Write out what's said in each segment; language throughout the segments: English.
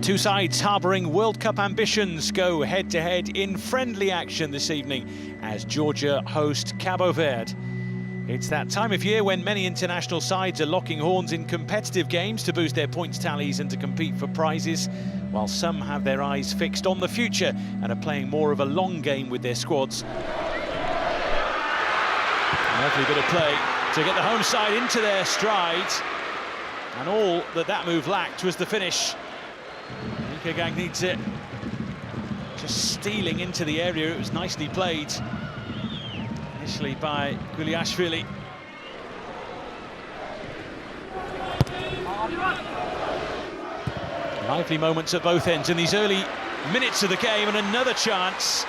Two sides harbouring World Cup ambitions go head-to-head in friendly action this evening as Georgia host Cabo Verde. It's that time of year when many international sides are locking horns in competitive games to boost their points tallies and to compete for prizes, while some have their eyes fixed on the future and are playing more of a long game with their squads. Lovely bit of play to get the home side into their stride, and all that move lacked was the finish. Kutaisi just stealing into the area. It was nicely played initially by Kutaisi. Lively moments at both ends in these early minutes of the game, and another chance,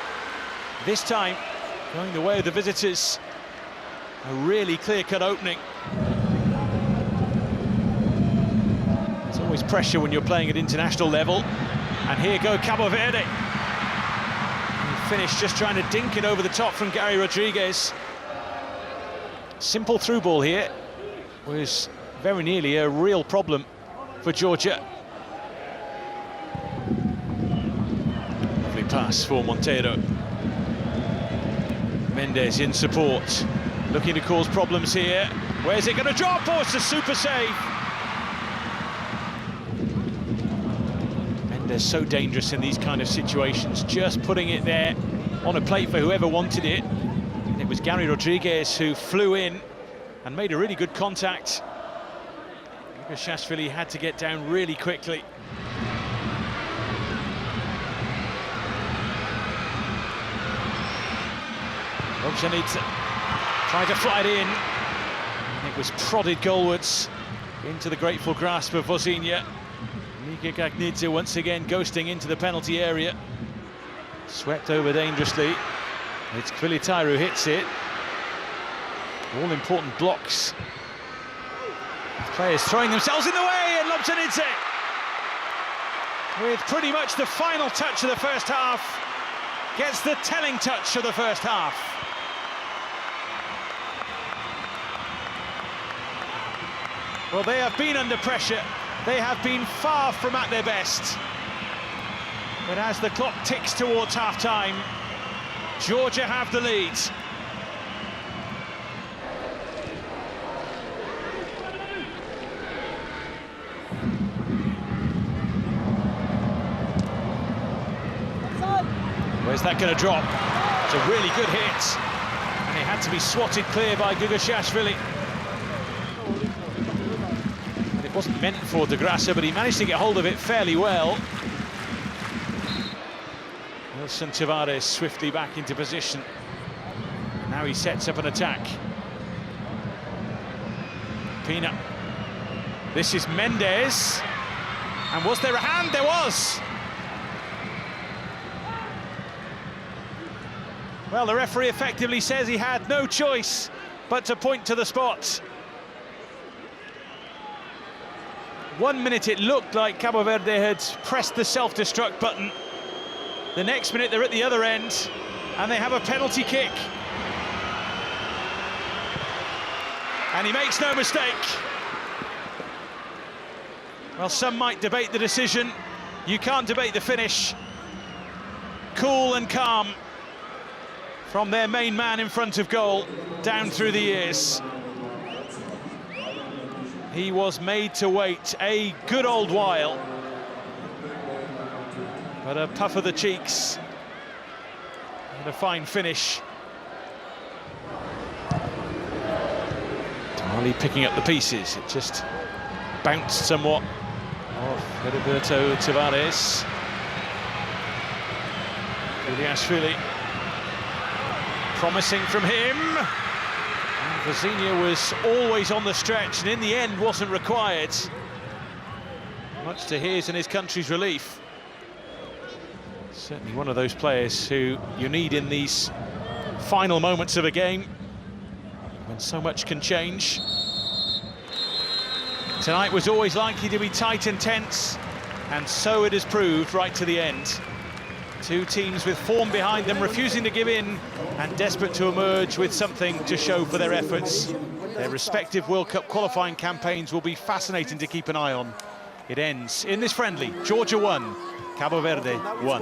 this time going the way of the visitors. A really clear-cut opening. There's always pressure when you're playing at international level, and here go Cabo Verde. He finished just trying to dink it over the top from Gary Rodriguez. Simple through ball here was very nearly a real problem for Georgia. Lovely pass for Montero. Mendes in support, looking to cause problems here. Where's it going to drop? Oh, it's a super save. Mendes so dangerous in these kind of situations, just putting it there on a plate for whoever wanted it. And it was Gary Rodriguez who flew in and made a really good contact. Kutaisi had to get down really quickly. Tried to fly it in. It was prodded goalwards into the grateful grasp of Vozinha. Kutaisi once again ghosting into the penalty area. Swept over dangerously. It's Kutaisi who hits it. All important blocks. Players throwing themselves in the way, and Kutaisi with pretty much the final touch of the first half gets the telling touch of the first half. Well, they have been under pressure. They have been far from at their best. But as the clock ticks towards half-time, Georgia have the lead. Where's that going to drop? It's a really good hit. And it had to be swatted clear by Kutaisi. It wasn't meant for De Graça, but he managed to get hold of it fairly well. Wilson Tavares swiftly back into position. Now he sets up an attack. Pina. This is Mendes. And was there a hand? There was! Well, the referee effectively says he had no choice but to point to the spot. 1 minute it looked like Cabo Verde had pressed the self-destruct button. The next minute they're at the other end and they have a penalty kick. And he makes no mistake. Well, some might debate the decision. You can't debate the finish. Cool and calm from their main man in front of goal, down through the years. He was made to wait a good old while. But a puff of the cheeks and a fine finish. Tamale picking up the pieces. It just bounced somewhat off Heriberto Tavares. Kutaisi. Promising from him. And Vozinha was always on the stretch and in the end wasn't required. Much to his and his country's relief. Certainly one of those players who you need in these final moments of a game when so much can change. Tonight was always likely to be tight and tense, and so it has proved right to the end. Two teams with form behind them, refusing to give in and desperate to emerge with something to show for their efforts. Their respective World Cup qualifying campaigns will be fascinating to keep an eye on It ends in this friendly. Georgia 1, Cabo Verde 1.